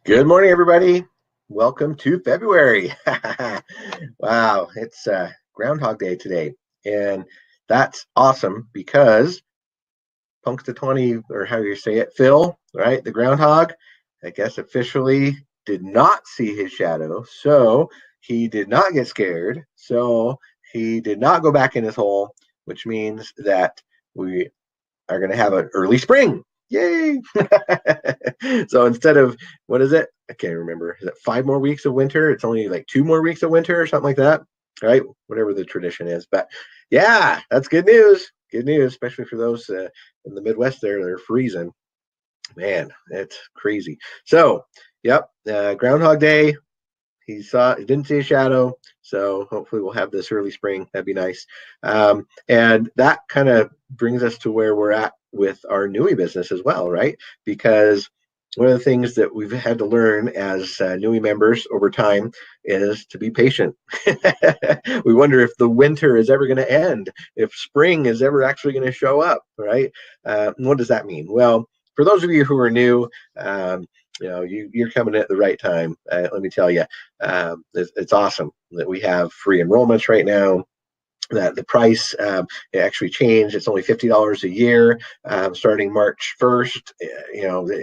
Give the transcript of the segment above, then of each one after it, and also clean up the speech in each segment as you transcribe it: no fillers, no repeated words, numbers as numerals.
Good morning, everybody. Welcome to February. Wow, it's Groundhog Day today. And that's awesome because Punxsutawney, or how you say it, Phil, right? The groundhog, I guess officially did not see his shadow. So he did not get scared. So he did not go back in his hole, which means that we are going to have an early spring. Yay! So instead of what is it? I can't remember. Is it 5 more weeks of winter? It's only like 2 more weeks of winter or something like that, right? Whatever the tradition is. But yeah, that's good news. Good news, especially for those in the Midwest there. They're freezing. Man, it's crazy. So, yep, Groundhog Day. He didn't see a shadow, so hopefully we'll have this early spring. That'd be nice. And that kind of brings us to where we're at with our Nui business as well, right? Because one of the things that we've had to learn as Nui members over time is to be patient. We wonder if the winter is ever going to end, if spring is ever actually going to show up, right? What does that mean? Well, for those of you who are new, you're coming at the right time. Let me tell you, it's awesome that we have free enrollments right now. That the price it actually changed. It's only $50 a year, starting March 1st.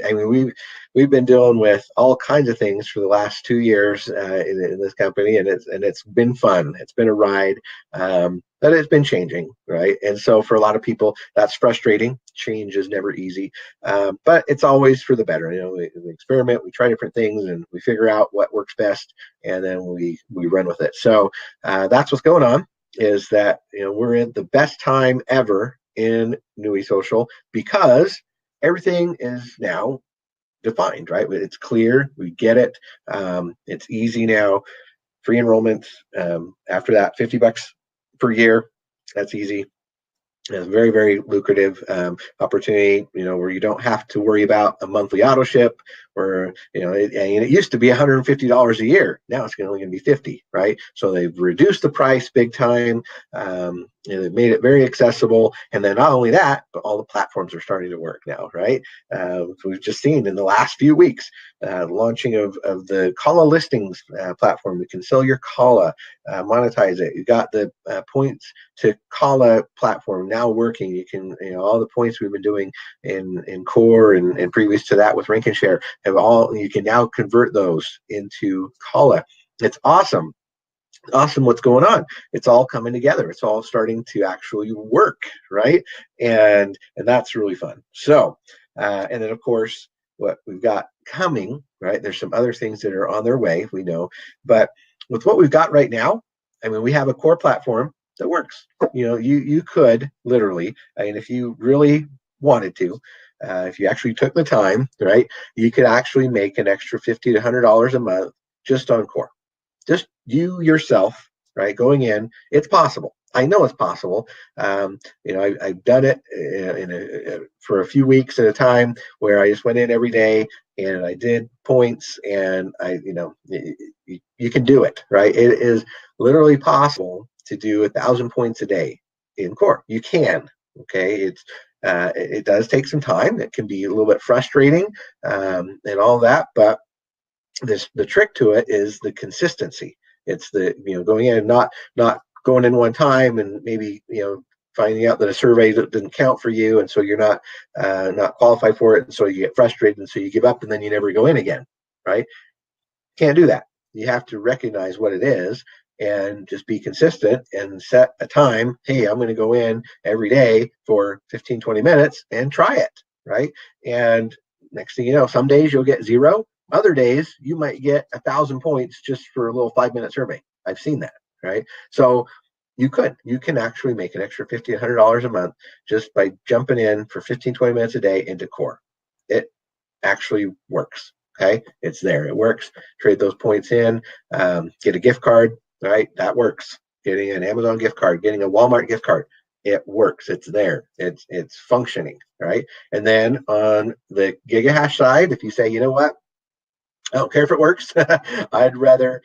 I mean, we've been dealing with all kinds of things for the last 2 years in this company, and it's been fun. It's been a ride. But it's been changing, right? And so for a lot of people, that's frustrating. Change is never easy, but it's always for the better. We experiment, we try different things, and we figure out what works best, and then we run with it. So that's what's going on. Is that we're in the best time ever in Nui Social because everything is now defined, right? It's clear, we get it. It's easy now. Free enrollment. After that, $50 per year. That's easy. It's a very, very lucrative opportunity, where you don't have to worry about a monthly auto ship. Where it used to be $150 a year. Now it's only going to be 50, right? So they've reduced the price big time. They've made it very accessible, and then not only that, but all the platforms are starting to work now, right? We've just seen in the last few weeks launching of the Kala listings platform. You can sell your Kala, monetize it. You got the points to Kala platform now working. You can, all the points we've been doing in core and previous to that with Rank and Share you can now convert those into Kala. It's awesome. Awesome what's going on. It's all coming together. It's all starting to actually work, right? And that's really fun. So and then of course what we've got coming, right? There's some other things that are on their way, we know, but with what we've got right now, I mean, we have a core platform that works. You could literally, I mean, if you really wanted to, if you actually took the time, right, you could actually make an extra $50 to $100 a month just on core. Just you yourself, right? Going in, it's possible. I know it's possible. I've done it for a few weeks at a time where I just went in every day and I did points, and you can do it, right? It is literally possible to do 1,000 points a day in core. You can. Okay, it does take some time. It can be a little bit frustrating and all that, but the trick to it is the consistency. It's the going in and not going in one time and maybe finding out that a survey didn't count for you, and so you're not qualified for it, and so you get frustrated, and so you give up, and then you never go in again, right? Can't do that. You have to recognize what it is and just be consistent and set a time. Hey, I'm going to go in every day for 15-20 minutes and try it, right? And next thing you know, some days you'll get zero. Other days you might get 1,000 points just for a little 5-minute survey. I've seen that, right? So you can actually make an extra $50 to $100 a month just by jumping in for 15-20 minutes a day into core. It actually works. Okay, it's there. It works. Trade those points in. Get a gift card. Right, that works. Getting an Amazon gift card, getting a Walmart gift card, it works. It's there. It's functioning. Right, and then on the GigaHash side, if you say, you know what, I don't care if it works. I'd rather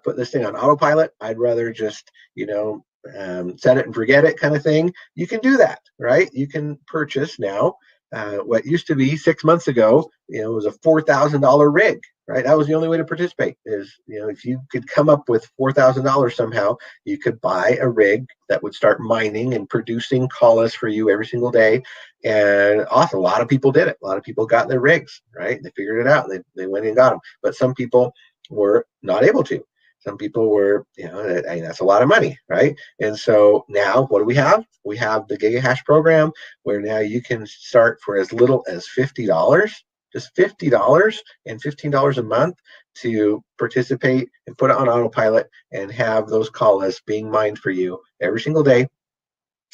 put this thing on autopilot. I'd rather just, set it and forget it kind of thing. You can do that, right? You can purchase now what used to be 6 months ago, it was a $4,000 rig, right? That was the only way to participate. Is, if you could come up with $4,000 somehow, you could buy a rig that would start mining and producing callas for you every single day. And awesome, a lot of people did it. A lot of people got their rigs, right? They figured it out. They went and got them. But some people were not able to. Some people were, that's a lot of money, right? And so now what do we have? We have the GigaHash program, where now you can start for as little as $50, just $50 and $15 a month to participate and put it on autopilot and have those calls being mined for you every single day,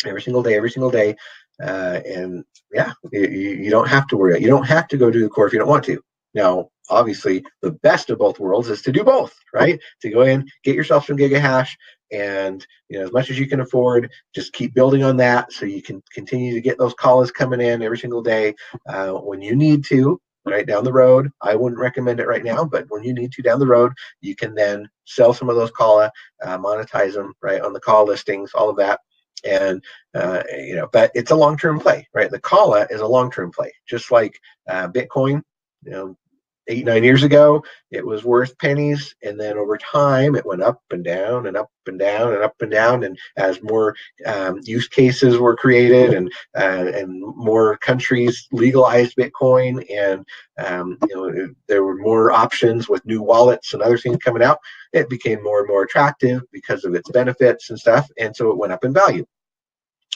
every single day, every single day. And yeah, you don't have to worry. You don't have to go do the core if you don't want to. Now, obviously, the best of both worlds is to do both, right? To go in, get yourself some GigaHash, and as much as you can afford, just keep building on that so you can continue to get those calls coming in every single day when you need to. Right down the road, I wouldn't recommend it right now, but when you need to down the road, you can then sell some of those calla, monetize them right on the call listings, all of that. And but it's a long-term play, right? The calla is a long-term play, just like Bitcoin. 8-9 years ago, it was worth pennies, and then over time, it went up and down and up and down and up and down. And as more use cases were created, and more countries legalized Bitcoin, and there were more options with new wallets and other things coming out, it became more and more attractive because of its benefits and stuff, and so it went up in value.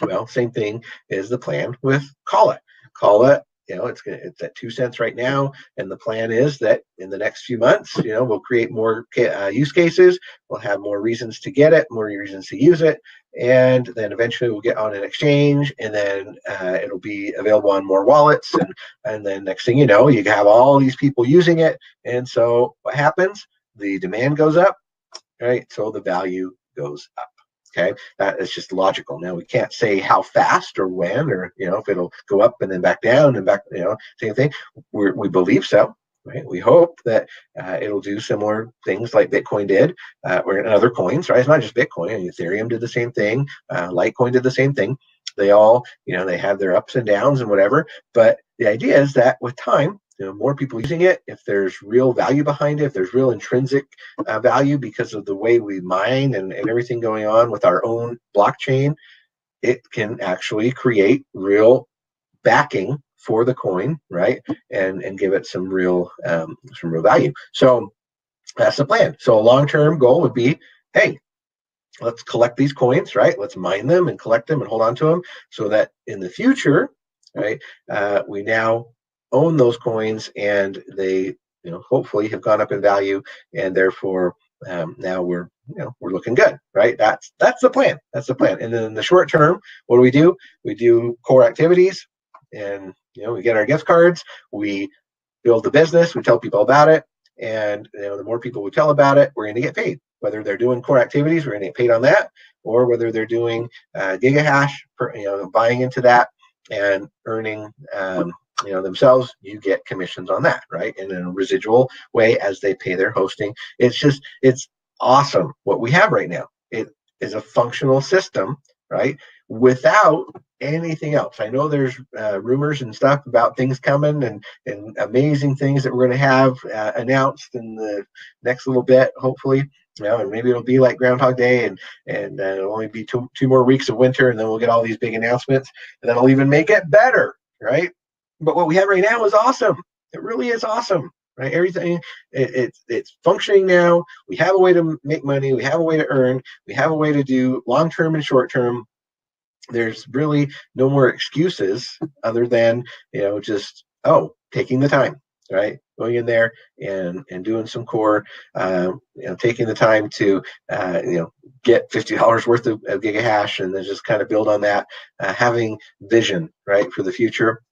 Well, same thing is the plan with Calla. Calla, it's at 2 cents right now, and the plan is that in the next few months, we'll create more use cases. We'll have more reasons to get it, more reasons to use it, and then eventually we'll get on an exchange, and then it'll be available on more wallets, and then next thing you know, you have all these people using it, and so what happens? The demand goes up, right? So the value goes up. Okay, that is just logical. Now we can't say how fast or when, or if it'll go up and then back down and back, same thing. We believe so, right? We hope that it'll do similar things like Bitcoin did, or other coins, right? It's not just Bitcoin. Ethereum did the same thing. Litecoin did the same thing. They all, they have their ups and downs and whatever. But the idea is that with time, more people using it, if there's real value behind it, if there's real intrinsic value because of the way we mine and everything going on with our own blockchain, it can actually create real backing for the coin, right? And give it some real value. So that's the plan. So a long-term goal would be, hey, let's collect these coins, right? Let's mine them and collect them and hold on to them so that in the future, right, we now own those coins, and they hopefully have gone up in value, and therefore now we're looking good, right? That's the plan. That's the plan. And then in the short term, what do? We do core activities, and we get our gift cards, we build the business, we tell people about it, and the more people we tell about it, we're going to get paid. Whether they're doing core activities, we're going to get paid on that, or whether they're doing GigaHash, buying into that and earning themselves, you get commissions on that, right? And in a residual way as they pay their hosting. It's awesome what we have right now. It is a functional system, right? Without anything else. I know there's rumors and stuff about things coming and amazing things that we're going to have announced in the next little bit, hopefully. And maybe it'll be like Groundhog Day, and it'll only be two more weeks of winter, and then we'll get all these big announcements, and that'll even make it better, right? But what we have right now is awesome. It really is awesome, right? Everything, it's functioning now. We have a way to make money. We have a way to earn. We have a way to do long-term and short-term. There's really no more excuses other than, just, taking the time, right? Going in there and doing some core, taking the time to, get $50 worth of GigaHash and then just kind of build on that, having vision, right, for the future.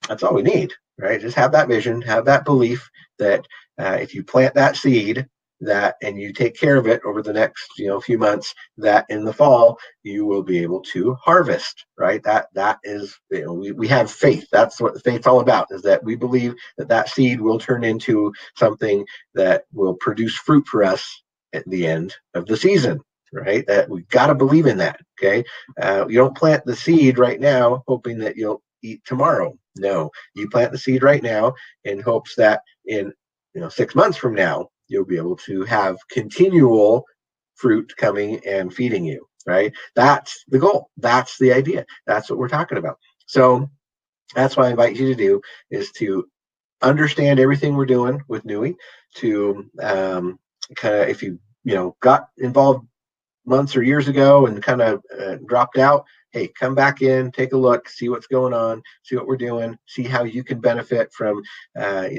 That's all we need, right? Just have that vision, have that belief that if you plant that seed, and you take care of it over the next few months, that in the fall you will be able to harvest, right? That is, we have faith. That's what faith's all about, is that we believe that seed will turn into something that will produce fruit for us at the end of the season, right? That we've got to believe in that. Okay, you don't plant the seed right now hoping that you'll eat tomorrow. No, you plant the seed right now in hopes that in 6 months from now, you'll be able to have continual fruit coming and feeding you, right? That's the goal. That's the idea. That's what we're talking about. So that's what I invite you to do, is to understand everything we're doing with NUI, to kind of, if you got involved months or years ago and kind of dropped out, hey, come back in, take a look, see what's going on, see what we're doing, see how you can benefit from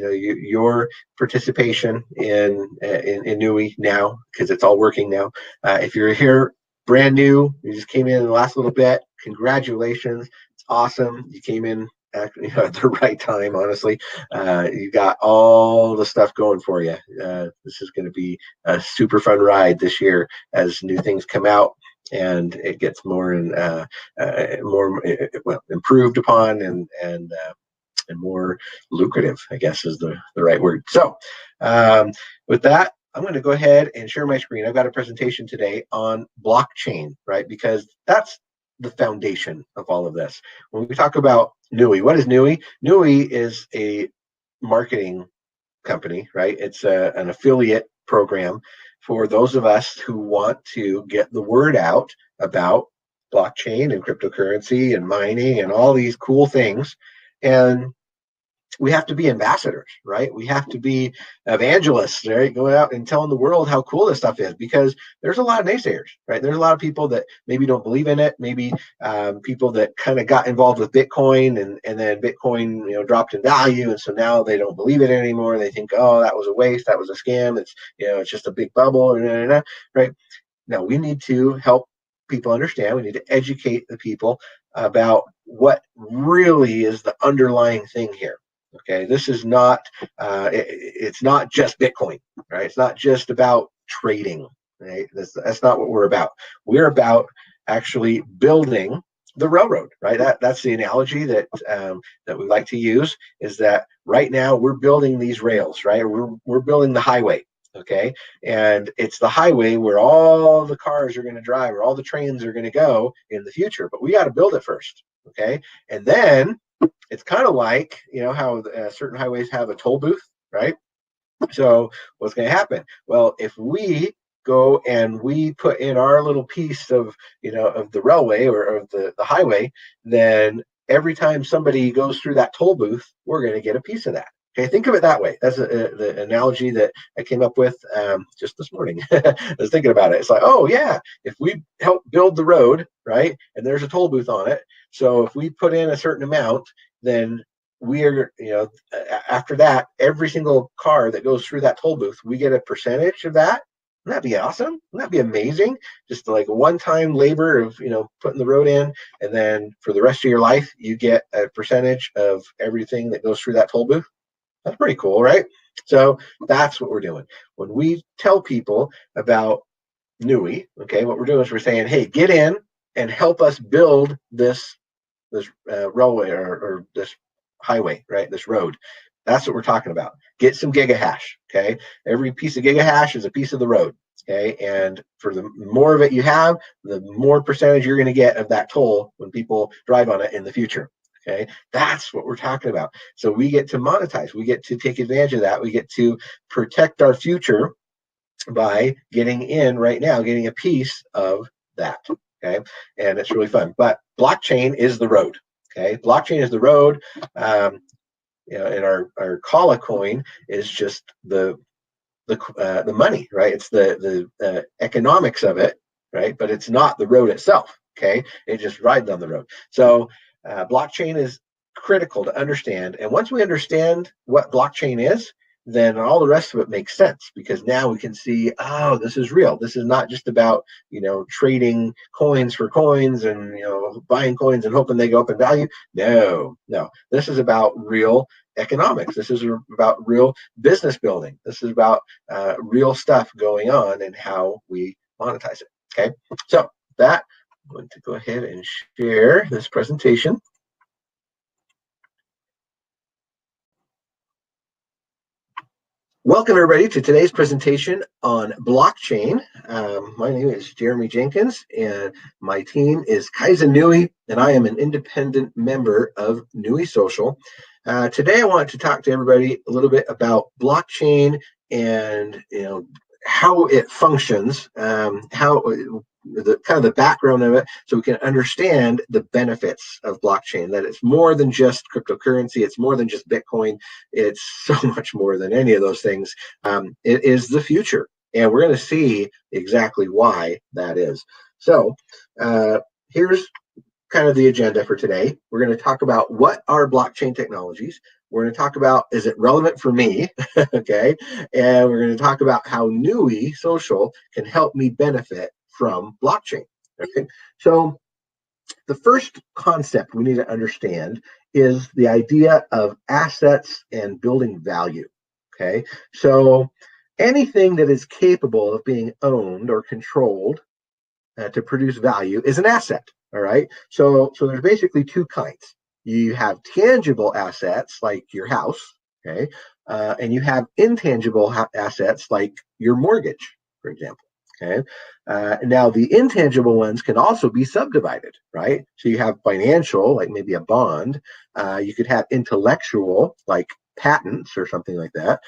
your participation in NUI now, because it's all working now. If you're here brand new, you just came in the last little bit, congratulations. It's awesome. You came in at the right time, honestly. You got all the stuff going for you. This is going to be a super fun ride this year as new things come out and it gets more and more improved upon and more lucrative, I guess is the right word. So with that, I'm going to go ahead and share my screen. I've got a presentation today on blockchain, right? Because that's the foundation of all of this. When we talk about NUI, what is NUI? NUI is a marketing company, right? It's an affiliate program for those of us who want to get the word out about blockchain and cryptocurrency and mining and all these cool things. And we have to be ambassadors, right? We have to be evangelists, right? Going out and telling the world how cool this stuff is, because there's a lot of naysayers, right? There's a lot of people that maybe don't believe in it. Maybe people that kind of got involved with Bitcoin and then Bitcoin, dropped in value. And so now they don't believe it anymore. They think, oh, that was a waste. That was a scam. It's just a big bubble, right? Now we need to help people understand. We need to educate the people about what really is the underlying thing here. Okay, this is not, it's not just Bitcoin, right? It's not just about trading, right? That's not what we're about. We're about actually building the railroad, right? That's the analogy that we like to use, is that right now we're building these rails, right? We're building the highway, okay? And it's the highway where all the cars are going to drive, or all the trains are going to go in the future, but we got to build it first, okay? And then it's kind of like, how certain highways have a toll booth, right? So what's going to happen? Well, if we go and we put in our little piece of, of the railway or of the highway, then every time somebody goes through that toll booth, we're going to get a piece of that. Okay, think of it that way. That's the analogy that I came up with just this morning. I was thinking about it. It's like, oh yeah, if we help build the road, right, and there's a toll booth on it, so if we put in a certain amount, then we are, after that, every single car that goes through that toll booth, we get a percentage of that. Wouldn't that be awesome? Wouldn't that be amazing? Just like a one-time labor of, putting the road in, and then for the rest of your life, you get a percentage of everything that goes through that toll booth. That's pretty cool, right? So that's what we're doing. When we tell people about NUI, okay, what we're doing is we're saying, hey, get in and help us build this railway or this highway, right? This road. That's what we're talking about. Get some gigahash, okay? Every piece of gigahash is a piece of the road, okay? And for the more of it you have, the more percentage you're going to get of that toll when people drive on it in the future. Okay, that's what we're talking about. So we get to monetize. We get to take advantage of that. We get to protect our future by getting in right now, getting a piece of that. Okay, and it's really fun. But blockchain is the road. Okay, blockchain is the road. And our Kala coin is just the money, right? It's the economics of it, right? But it's not the road itself. Okay, it just rides on the road. So blockchain is critical to understand. And once we understand what blockchain is, then all the rest of it makes sense, because now we can see, oh, this is real. This is not just about, trading coins for coins and, buying coins and hoping they go up in value. No. This is about real economics. This is about real business building. This is about real stuff going on and how we monetize it. Okay. So that, I'm going to go ahead and share this presentation. Welcome, everybody, to today's presentation on blockchain. My name is Jeremy Jenkins, and my team is Kaizen NUI, and I am an independent member of NUI Social. Today, I want to talk to everybody a little bit about blockchain and how it functions, how the kind of the background of it, so we can understand the benefits of blockchain. That it's more than just cryptocurrency, it's more than just Bitcoin, it's so much more than any of those things. It is the future, and we're going to see exactly why that is. So, here's kind of the agenda for today. We're going to talk about what are blockchain technologies. We're going to talk about, is it relevant for me? Okay. And we're going to talk about how Nui Social can help me benefit from blockchain. Okay. So the first concept we need to understand is the idea of assets and building value. Okay. So anything that is capable of being owned or controlled to produce value is an asset. All right. So there's basically two kinds. You have tangible assets like your house, okay, and you have intangible assets like your mortgage, for example. Okay. Now the intangible ones can also be subdivided, right? So you have financial, like maybe a bond. You could have intellectual, like patents or something like that.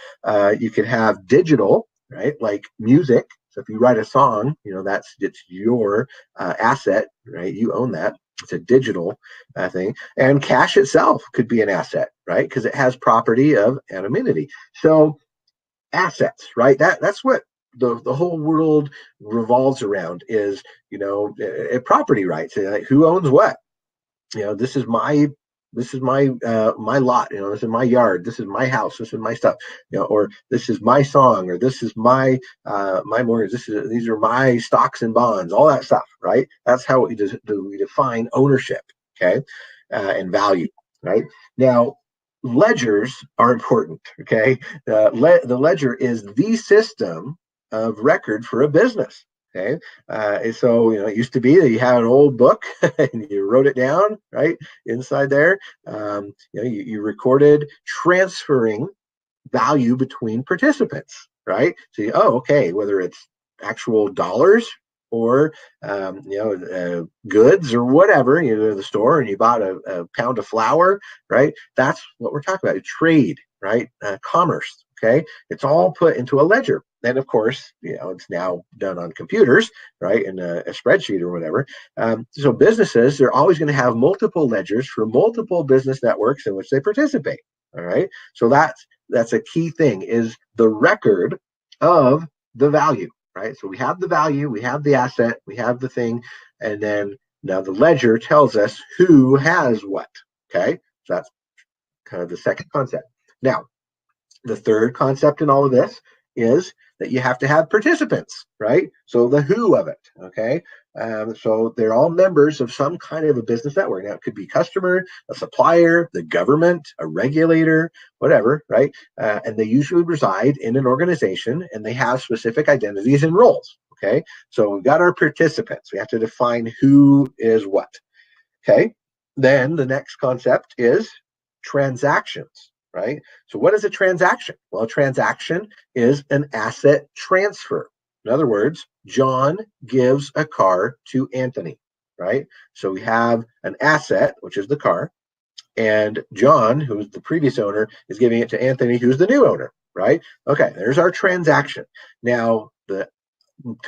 You could have digital, right, like music. So if you write a song, it's your asset, right? You own that. It's a digital thing, and cash itself could be an asset, right? Because it has property of anonymity. So assets, right? That's what the whole world revolves around is property rights. Like, who owns what? This is my my lot. This is my yard. This is my house. This is my stuff. Or this is my song. Or this is my mortgage. These are my stocks and bonds. All that stuff, right? That's how we define ownership, okay, and value, right? Now, ledgers are important. Okay, the ledger is the system of record for a business. Okay, so it used to be that you had an old book and you wrote it down, right, inside there. You recorded transferring value between participants, right? So, okay, whether it's actual dollars or goods or whatever, you go to the store and you bought a pound of flour, right? That's what we're talking about. Trade, right? Commerce. Okay, it's all put into a ledger. And of course, it's now done on computers, right, in a spreadsheet or whatever. So businesses, they're always going to have multiple ledgers for multiple business networks in which they participate. All right, so that's a key thing, is the record of the value, right? So we have the value, we have the asset, we have the thing, and then now the ledger tells us who has what. Okay, so that's kind of the second concept. Now, the third concept in all of this is that you have to have participants, right? So the who of it, okay? So they're all members of some kind of a business network. Now, it could be customer, a supplier, the government, a regulator, whatever, right? And they usually reside in an organization and they have specific identities and roles, okay? So we've got our participants. We have to define who is what, okay? Then the next concept is transactions, right? So what is a transaction? Well, a transaction is an asset transfer. In other words, John gives a car to Anthony, right? So we have an asset, which is the car, and John, who's the previous owner, is giving it to Anthony, who's the new owner, right? Okay, there's our transaction. Now, to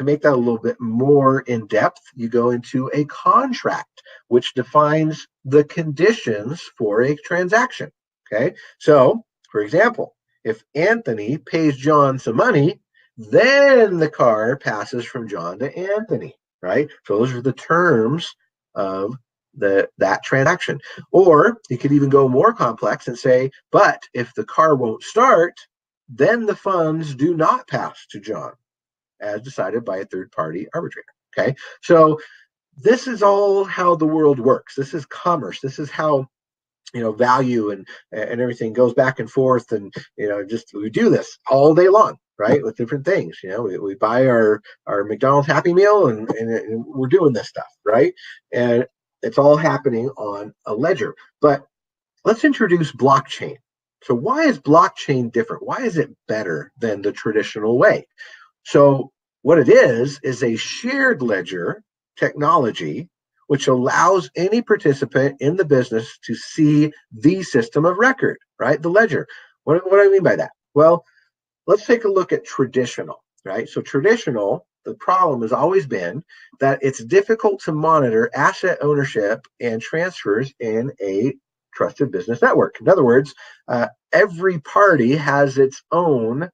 make that a little bit more in depth, you go into a contract, which defines the conditions for a transaction. Okay. So, for example, if Anthony pays John some money, then the car passes from John to Anthony, right? So those are the terms of that transaction. Or you could even go more complex and say, but if the car won't start, then the funds do not pass to John, as decided by a third party arbitrator. Okay. So this is all how the world works. This is commerce. This is how value and everything goes back and forth, and just we do this all day long, right, with different things. We buy our McDonald's Happy Meal, and we're doing this stuff, right, and it's all happening on a ledger. But let's introduce blockchain. So why is blockchain different? Why is it better than the traditional way? So what it is a shared ledger technology which allows any participant in the business to see the system of record, right? The ledger. What do I mean by that? Well, let's take a look at traditional, right? So traditional, the problem has always been that it's difficult to monitor asset ownership and transfers in a trusted business network. In other words, every party has its own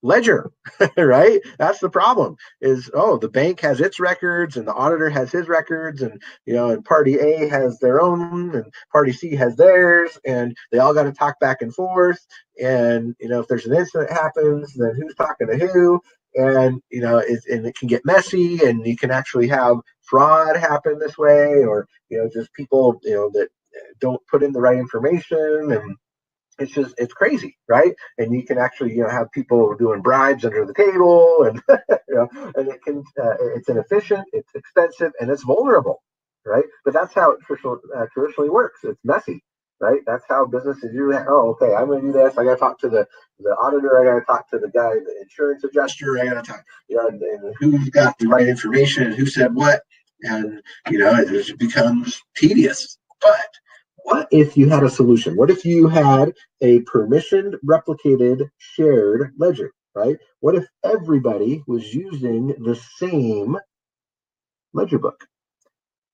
ledger, right? That's the problem is, the bank has its records and the auditor has his records, and, and party A has their own and party C has theirs, and they all got to talk back and forth. And, if there's an incident happens, then who's talking to who? And, and it can get messy, and you can actually have fraud happen this way, or, just people, that don't put in the right information, and it's crazy, right? And you can actually have people doing bribes under the table, and and it's inefficient, it's expensive, and it's vulnerable, right? But that's how it traditionally works. It's messy, right? That's how businesses do that. Oh, okay, I'm going to do this. I got to talk to the auditor. I got to talk to the guy, the insurance adjuster. I got to talk, and who's got the right information and who said what, and it just becomes tedious. But what if you had a solution? What if you had a permissioned, replicated, shared ledger, right? What if everybody was using the same ledger book?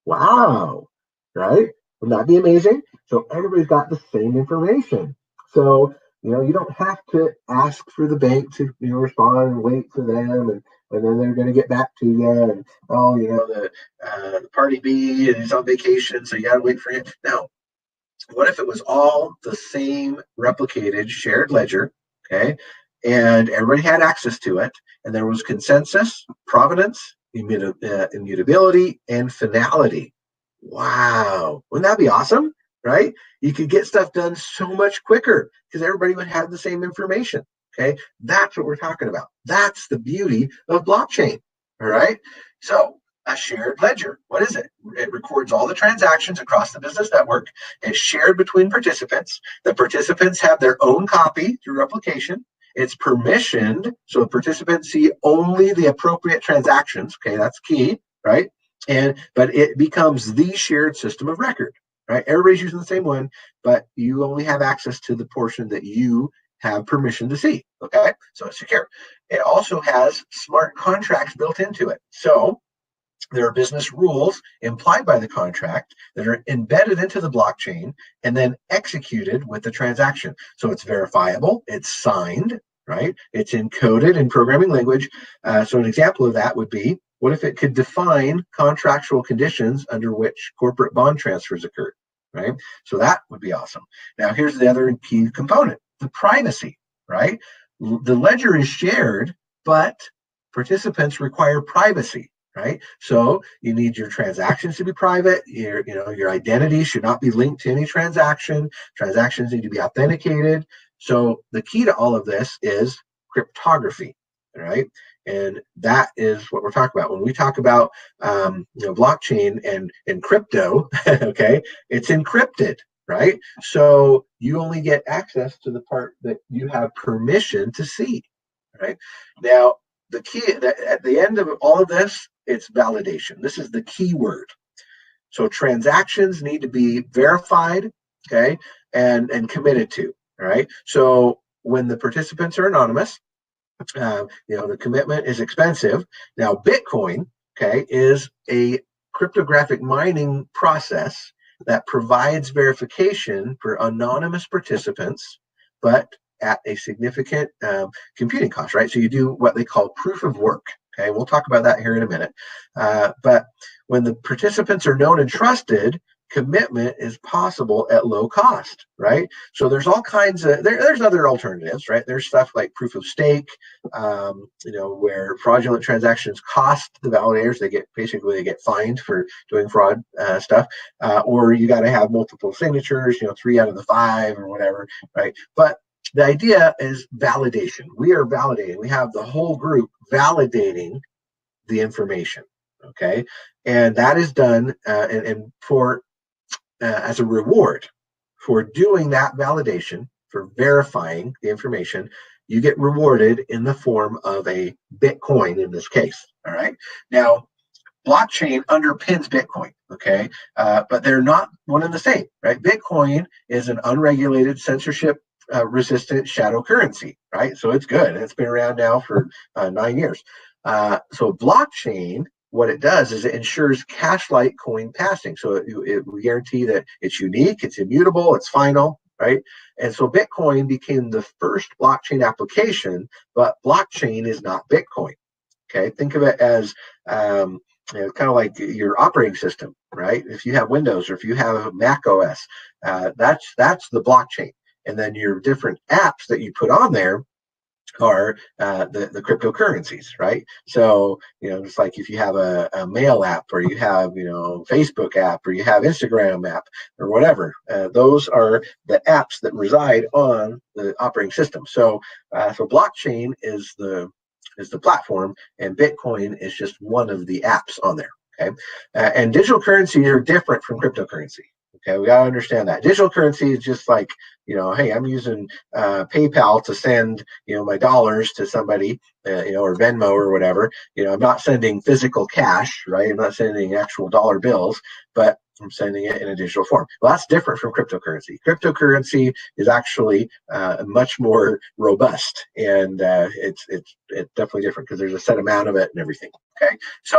Wow, right? Wouldn't that be amazing? So everybody's got the same information. So, you don't have to ask for the bank to, respond and wait for them, and then they're going to get back to you. And, the party B is on vacation, so you got to wait for him. Now, what if it was all the same replicated shared ledger, okay, and everybody had access to it, and there was consensus, provenance, immutability, and finality? Wow, wouldn't that be awesome? Right? You could get stuff done so much quicker because everybody would have the same information. Okay, that's what we're talking about. That's the beauty of blockchain. All right, so a shared ledger. What is it? It records all the transactions across the business network. It's shared between participants. The participants have their own copy through replication. It's permissioned, so the participants see only the appropriate transactions. Okay, that's key, right? But it becomes the shared system of record, right? Everybody's using the same one, but you only have access to the portion that you have permission to see. Okay, so it's secure. It also has smart contracts built into it. So there are business rules implied by the contract that are embedded into the blockchain and then executed with the transaction. So it's verifiable, it's signed, right? It's encoded in programming language. So an example of that would be, what if it could define contractual conditions under which corporate bond transfers occur, right? So that would be awesome. Now, here's the other key component, the privacy, right? The ledger is shared, but participants require privacy, right? So you need your transactions to be private. Your identity should not be linked to any transaction. Transactions need to be authenticated. So the key to all of this is cryptography, right? And that is what we're talking about when we talk about blockchain and crypto. Okay, it's encrypted, right? So you only get access to the part that you have permission to see, right? Now, the key at the end of all of this, it's validation. This is the key word. So transactions need to be verified, okay, and committed to. All right. So when the participants are anonymous, the commitment is expensive. Now, Bitcoin, okay, is a cryptographic mining process that provides verification for anonymous participants, but at a significant computing cost, right? So you do what they call proof of work. Okay, we'll talk about that here in a minute. But when the participants are known and trusted, commitment is possible at low cost, right? So there's all kinds of there's other alternatives, right? There's stuff like proof of stake, where fraudulent transactions cost the validators. They get fined for doing fraud stuff, or you got to have multiple signatures, 3 out of the 5 or whatever, right? But the idea is validation. We are validating. We have the whole group validating the information, okay? And that is done and for as a reward for doing that validation, for verifying the information, you get rewarded in the form of a Bitcoin in this case. All right. Now, blockchain underpins Bitcoin, okay? But they're not one and the same, right? Bitcoin is an unregulated, censorship resistant shadow currency, right? So it's good. It's been around now for 9 years. So blockchain, what it does is it ensures cash-like coin passing. So we guarantee that it's unique, it's immutable, it's final, right? And so Bitcoin became the first blockchain application, but blockchain is not Bitcoin. Okay, think of it as kind of like your operating system, right? If you have Windows or if you have Mac OS, that's the blockchain. And then your different apps that you put on there are the cryptocurrencies, right? So, just like if you have a mail app or you have, Facebook app or you have Instagram app or whatever, those are the apps that reside on the operating system. So blockchain is the platform, and Bitcoin is just one of the apps on there. Okay, and digital currencies are different from cryptocurrency. Okay, we gotta understand that digital currency is just like, hey, I'm using PayPal to send my dollars to somebody, or Venmo or whatever. I'm not sending physical cash, right? I'm not sending actual dollar bills, but I'm sending it in a digital form. Well, that's different from cryptocurrency. Cryptocurrency is actually much more robust, and it's definitely different because there's a set amount of it and everything. Okay, so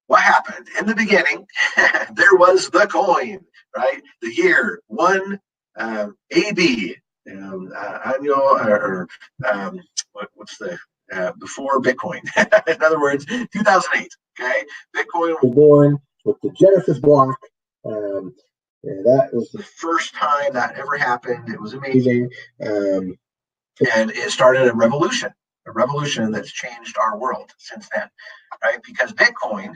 what happened in the beginning? There was the coin, right? The year one AB, annual or what's the before Bitcoin? In other words, 2008. Okay, Bitcoin was born with the Genesis block. And that was the first time that ever happened. It was amazing, and it started a revolution that's changed our world since then, right? Because Bitcoin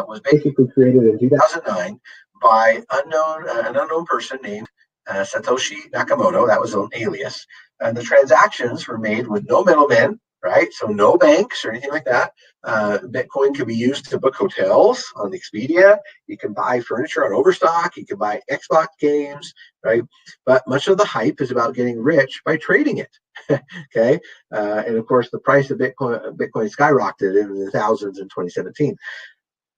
was basically created in 2009 by an unknown person named Satoshi Nakamoto. That was an alias. And the transactions were made with no middlemen, right? So no banks or anything like that. Bitcoin can be used to book hotels on Expedia. You can buy furniture on Overstock. You can buy Xbox games, right? But much of the hype is about getting rich by trading it. Okay, and of course, the price of Bitcoin skyrocketed in the thousands in 2017.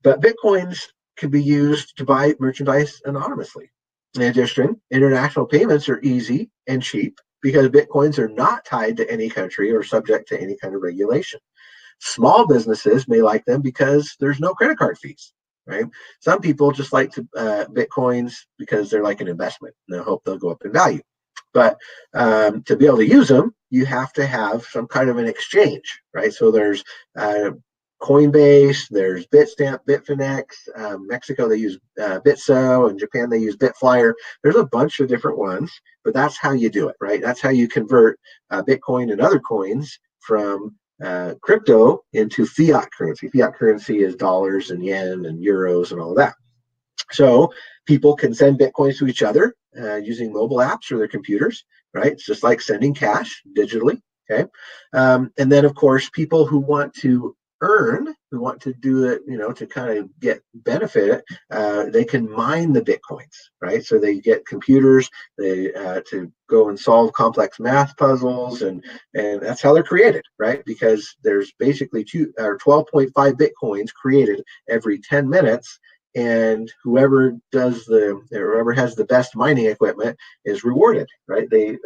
But Bitcoins can be used to buy merchandise anonymously. In addition, international payments are easy and cheap because Bitcoins are not tied to any country or subject to any kind of regulation. Small businesses may like them because there's no credit card fees, right? Some people just like Bitcoins because they're like an investment and they hope they'll go up in value. But to be able to use them, you have to have some kind of an exchange, right? So there's Coinbase, there's Bitstamp, Bitfinex, Mexico they use Bitso, and Japan they use Bitflyer. There's a bunch of different ones, but that's how you do it, right? That's how you convert Bitcoin and other coins from crypto into fiat currency. Fiat currency is dollars and yen and euros and all of that. So people can send Bitcoins to each other using mobile apps or their computers, right? It's just like sending cash digitally, okay? And then, of course, people who want to do it, to kind of get benefit, they can mine the Bitcoins, right? So they get computers to go and solve complex math puzzles, and that's how they're created, right? Because there's basically 12.5 Bitcoins created every 10 minutes. And whoever has the best mining equipment is rewarded, right? They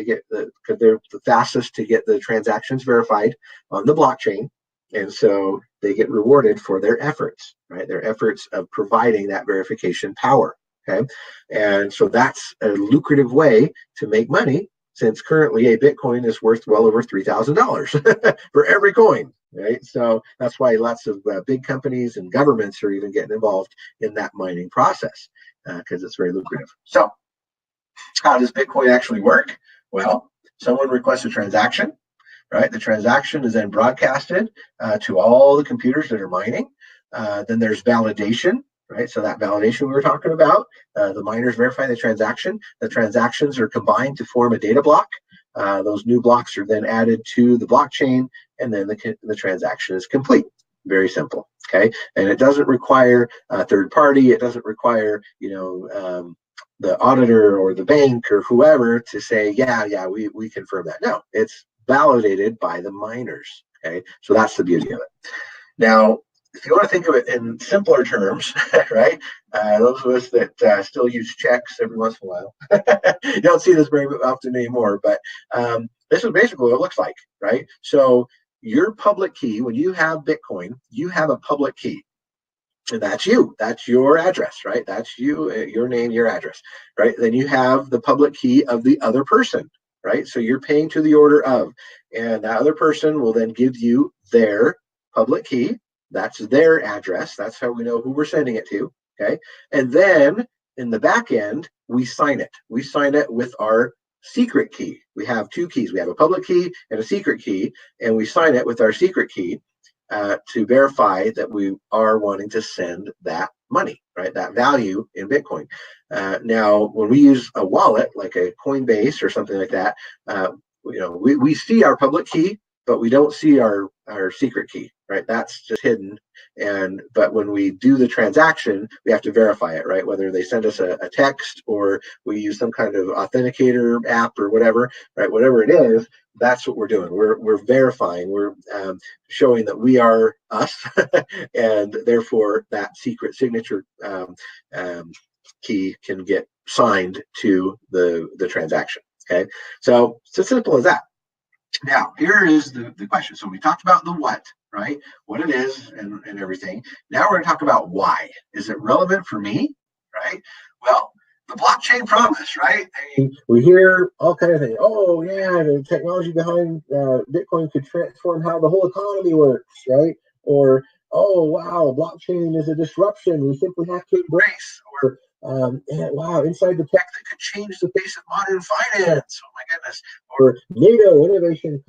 get because they're the fastest to get the transactions verified on the blockchain, and so they get rewarded for their efforts, right? Their efforts of providing that verification power. Okay, and so that's a lucrative way to make money, since currently a Bitcoin is worth well over $3,000 for every coin, right? So that's why lots of big companies and governments are even getting involved in that mining process because it's very lucrative. So how does Bitcoin actually work? Well, someone requests a transaction, right? The transaction is then broadcasted to all the computers that are mining. Then there's validation, right? So that validation we were talking about, the miners verify the transaction. The transactions are combined to form a data block. Those new blocks are then added to the blockchain, and then the transaction is complete. Very simple, okay? And it doesn't require a third party. It doesn't require, the auditor or the bank or whoever to say, yeah, we confirm that. No, it's validated by the miners, okay? So that's the beauty of it. Now, if you want to think of it in simpler terms, right? Those of us that still use checks every once in a while, you don't see this very often anymore, but this is basically what it looks like, right? So your public key, when you have Bitcoin, you have a public key. And that's you. That's your address, right? That's you, your name, your address, right? Then you have the public key of the other person, right? So you're paying to the order of, and that other person will then give you their public key. That's their address. That's how we know who we're sending it to. Okay. And then in the back end, we sign it. We sign it with our secret key. We have two keys. We have a public key and a secret key, and we sign it with our secret key to verify that we are wanting to send that money, right? That value in Bitcoin. Now, when we use a wallet like a Coinbase or something like that, we see our public key, but we don't see our secret key, right? That's just hidden. But when we do the transaction, we have to verify it, right? Whether they send us a text or we use some kind of authenticator app or whatever, right? Whatever it is, that's what we're doing. We're verifying. We're showing that we are us, and therefore that secret signature key can get signed to the transaction. Okay, so it's as simple as that. Now, here is the question. So we talked about the what, right? What it is and everything. Now we're going to talk about why. Is it relevant for me, right? Well, the blockchain promise, right? I mean, we hear all kinds of things. Oh, yeah, the technology behind Bitcoin could transform how the whole economy works, right? Or, oh, wow, blockchain is a disruption we simply have to embrace. Or, and wow, inside the tech that could change the face of modern finance. Oh, my goodness. Or NATO innovation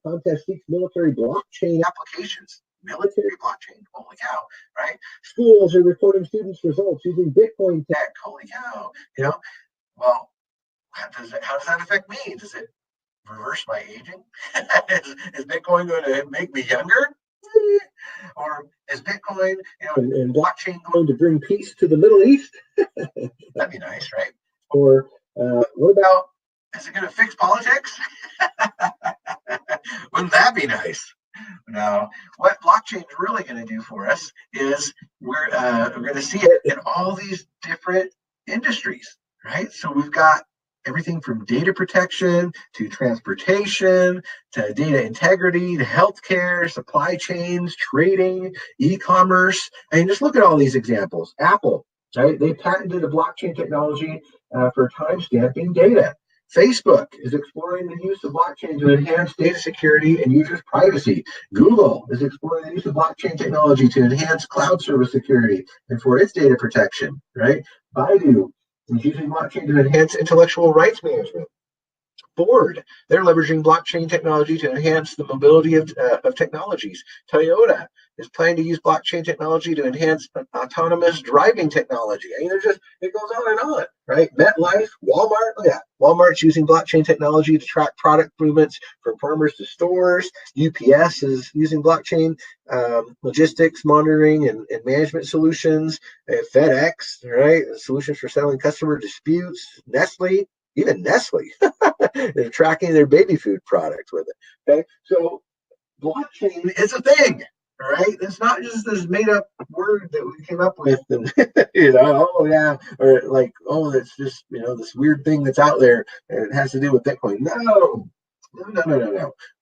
contest seeks military blockchain applications. Military blockchain, holy cow, right? Schools are recording students' results using Bitcoin tech, holy cow. Well, how does that affect me? Does it reverse my aging? is Bitcoin going to make me younger? Or is Bitcoin, and blockchain going to bring peace to the Middle East? That'd be nice, right? Or what about, is it going to fix politics? Wouldn't that be nice? Now, what blockchain is really going to do for us is we're going to see it in all these different industries, right? So we've got everything from data protection to transportation to data integrity to healthcare, supply chains, trading, e-commerce. I mean, just look at all these examples. Apple, right? They patented a blockchain technology for timestamping data. Facebook is exploring the use of blockchain to enhance data security and users' privacy. Google is exploring the use of blockchain technology to enhance cloud service security and for its data protection, right? Baidu is using blockchain to enhance intellectual rights management. Ford, they're leveraging blockchain technology to enhance the mobility of technologies. Toyota is planning to use blockchain technology to enhance autonomous driving technology. I mean, it goes on and on, right? MetLife, Walmart, look at that. Walmart's using blockchain technology to track product movements from farmers to stores. UPS is using blockchain logistics monitoring and management solutions. FedEx, right? Solutions for settling customer disputes. Nestle, even Nestle, they're tracking their baby food products with it. Okay, so blockchain is a thing, right? It's not just this made up word that we came up with, and oh yeah, or like, oh, it's just this weird thing that's out there and it has to do with Bitcoin. No.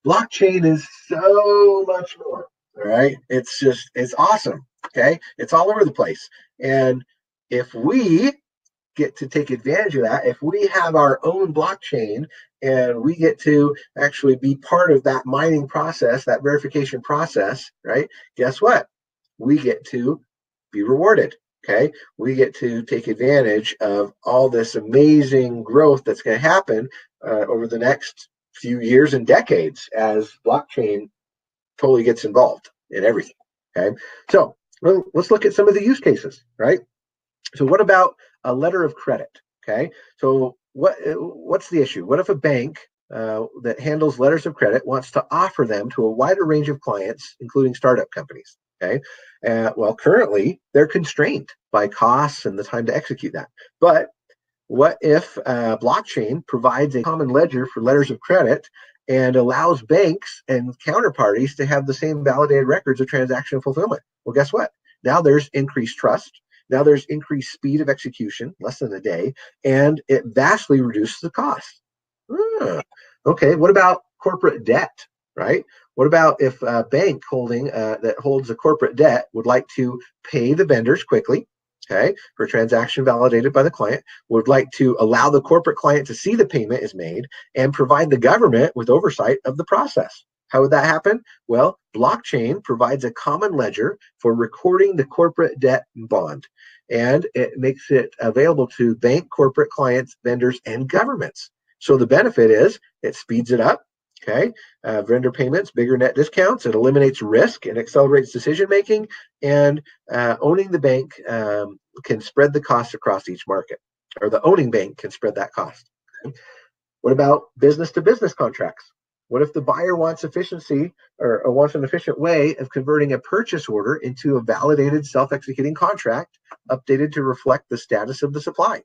Blockchain is so much more. All right, it's awesome. Okay, it's all over the place, and if we get to take advantage of that, if we have our own blockchain and we get to actually be part of that mining process, that verification process, right? Guess what? We get to be rewarded. Okay. We get to take advantage of all this amazing growth that's going to happen over the next few years and decades as blockchain totally gets involved in everything. Okay. So let's look at some of the use cases, right? So what about a letter of credit? Okay, so what's the issue? What if a bank that handles letters of credit wants to offer them to a wider range of clients, including startup companies? Okay, well, currently they're constrained by costs and the time to execute that. But what if blockchain provides a common ledger for letters of credit and allows banks and counterparties to have the same validated records of transaction fulfillment. Well, guess what? Now there's increased trust. Now there's increased speed of execution, less than a day, and it vastly reduces the cost. Ah, okay, what about corporate debt, right? What about if a bank that holds a corporate debt would like to pay the vendors quickly, okay, for a transaction validated by the client, would like to allow the corporate client to see the payment is made and provide the government with oversight of the process? How would that happen? Well, blockchain provides a common ledger for recording the corporate debt bond, and it makes it available to bank corporate clients, vendors, and governments. So the benefit is it speeds it up. Okay, vendor payments, bigger net discounts. It eliminates risk and accelerates decision making. And owning the bank can spread the cost across each market, or the owning bank can spread that cost. What about business to business contracts? What if the buyer wants efficiency or wants an efficient way of converting a purchase order into a validated self-executing contract updated to reflect the status of the supply?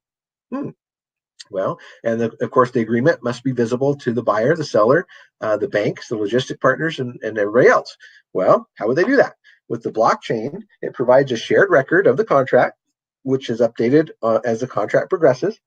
Well, and of course, the agreement must be visible to the buyer, the seller, the banks, the logistic partners, and everybody else. Well, how would they do that? With the blockchain, it provides a shared record of the contract, which is updated as the contract progresses,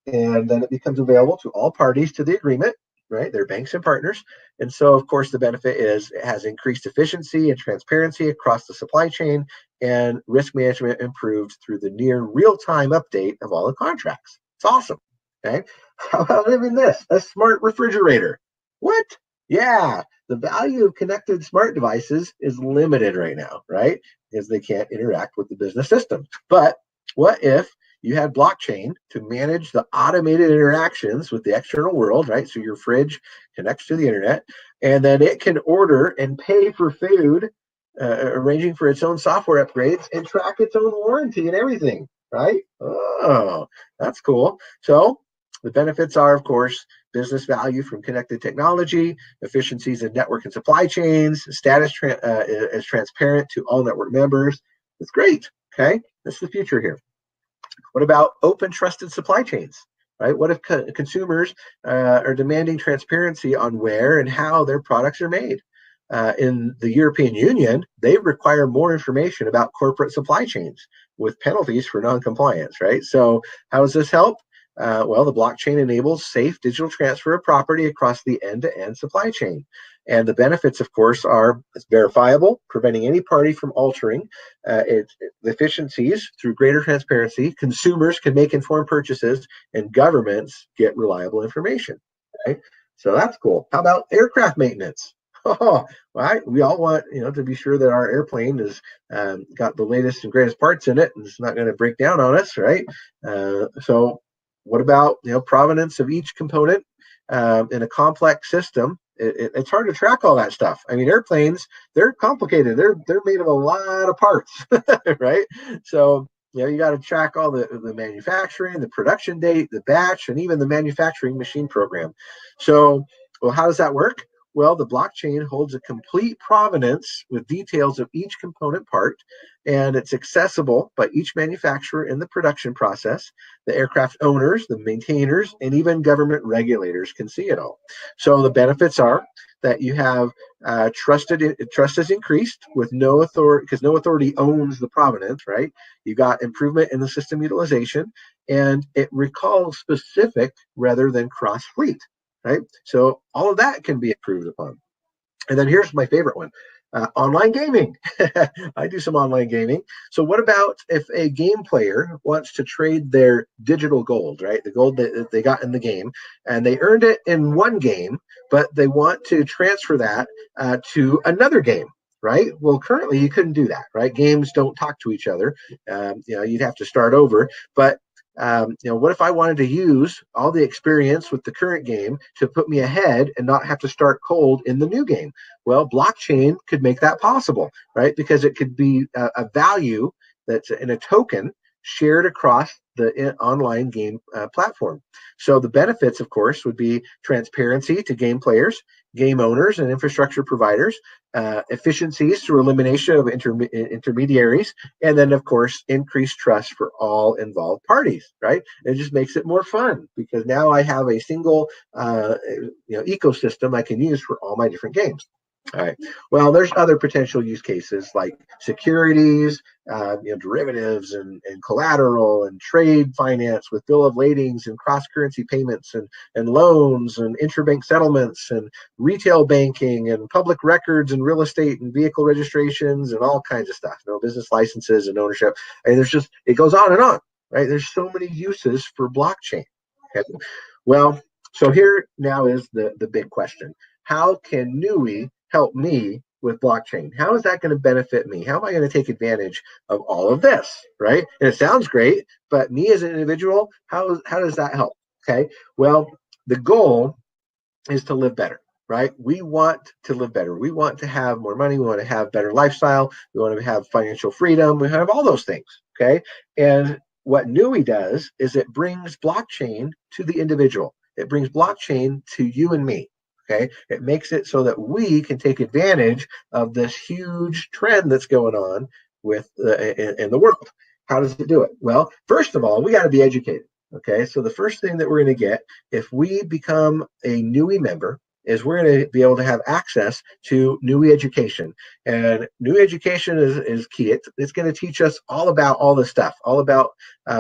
and then it becomes available to all parties to the agreement, right? Their banks and partners. And so, of course, the benefit is it has increased efficiency and transparency across the supply chain, and risk management improved through the near real-time update of all the contracts. It's awesome. Okay. How about even this? A smart refrigerator. What? Yeah. The value of connected smart devices is limited right now, right? Because they can't interact with the business system. But what if you had blockchain to manage the automated interactions with the external world, right? So your fridge connects to the internet, and then it can order and pay for food, arranging for its own software upgrades and track its own warranty and everything, right? Oh, that's cool. So the benefits are, of course, business value from connected technology, efficiencies in network and supply chains, status is transparent to all network members. It's great. Okay, that's the future here. What about open, trusted supply chains? Right? What if consumers are demanding transparency on where and how their products are made? In the European Union, they require more information about corporate supply chains with penalties for noncompliance, right? So, how does this help? Well, the blockchain enables safe digital transfer of property across the end-to-end supply chain. And the benefits, of course, are it's verifiable, preventing any party from altering. The efficiencies through greater transparency. Consumers can make informed purchases, and governments get reliable information. Okay? So that's cool. How about aircraft maintenance? Oh, right. We all want, to be sure that our airplane has got the latest and greatest parts in it, and it's not going to break down on us, right? So, what about provenance of each component in a complex system? It's hard to track all that stuff. I mean, airplanes, they're complicated. They're made of a lot of parts, right? So you got to track all the manufacturing, the production date, the batch, and even the manufacturing machine program. So, well, how does that work? Well, the blockchain holds a complete provenance with details of each component part, and it's accessible by each manufacturer in the production process. The aircraft owners, the maintainers, and even government regulators can see it all. So the benefits are that you have trust is increased with no authority, because no authority owns the provenance, right? You got improvement in the system utilization, and it recalls specific rather than cross fleet. Right? So all of that can be improved upon. And then here's my favorite one. Online gaming. I do some online gaming. So what about if a game player wants to trade their digital gold, right? The gold that they got in the game, and they earned it in one game, but they want to transfer that to another game, right? Well, currently you couldn't do that, right? Games don't talk to each other. You'd have to start over. But what if I wanted to use all the experience with the current game to put me ahead and not have to start cold in the new game? Well, blockchain could make that possible, right? Because it could be a value that's in a token shared across the online game platform. So the benefits, of course, would be transparency to game players, game owners, and infrastructure providers, efficiencies through elimination of intermediaries, and then, of course, increased trust for all involved parties. Right? It just makes it more fun because now I have a single ecosystem I can use for all my different games. All right. Well, there's other potential use cases like securities, derivatives, and collateral, and trade finance with bill of ladings and cross currency payments, and loans and interbank settlements and retail banking and public records and real estate and vehicle registrations and all kinds of stuff. Business licenses and ownership. And it goes on and on. Right? There's so many uses for blockchain. Okay? Well, so here now is the big question. How can NUI help me with blockchain? How is that going to benefit me? How am I going to take advantage of all of this? Right? And it sounds great, but me as an individual, how does that help? Okay. Well, the goal is to live better. Right? We want to live better. We want to have more money. We want to have better lifestyle. We want to have financial freedom. We have all those things. Okay. And what NUI does is it brings blockchain to the individual. It brings blockchain to you and me. Okay, it makes it so that we can take advantage of this huge trend that's going on with in the world. How does it do it? Well, first of all, we got to be educated. Okay, so the first thing that we're going to get if we become a NUI member is we're going to be able to have access to NUI education. And NUI education is key. It's going to teach us all about all this stuff, all about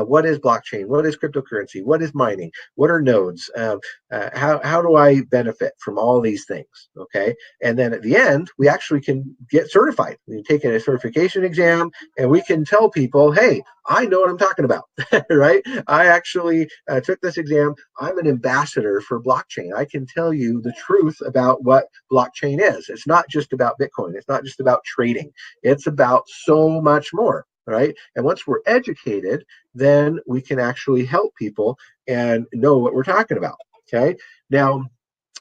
what is blockchain, what is cryptocurrency, what is mining, what are nodes, how do I benefit from all these things, okay? And then at the end, we actually can get certified. We take a certification exam, and we can tell people, hey, I know what I'm talking about, right? I actually took this exam. I'm an ambassador for blockchain. I can tell you the truth about what blockchain is. It's not just about Bitcoin. It's not just about trading. It's about so much more, right? And once we're educated, then we can actually help people and know what we're talking about, okay? Now,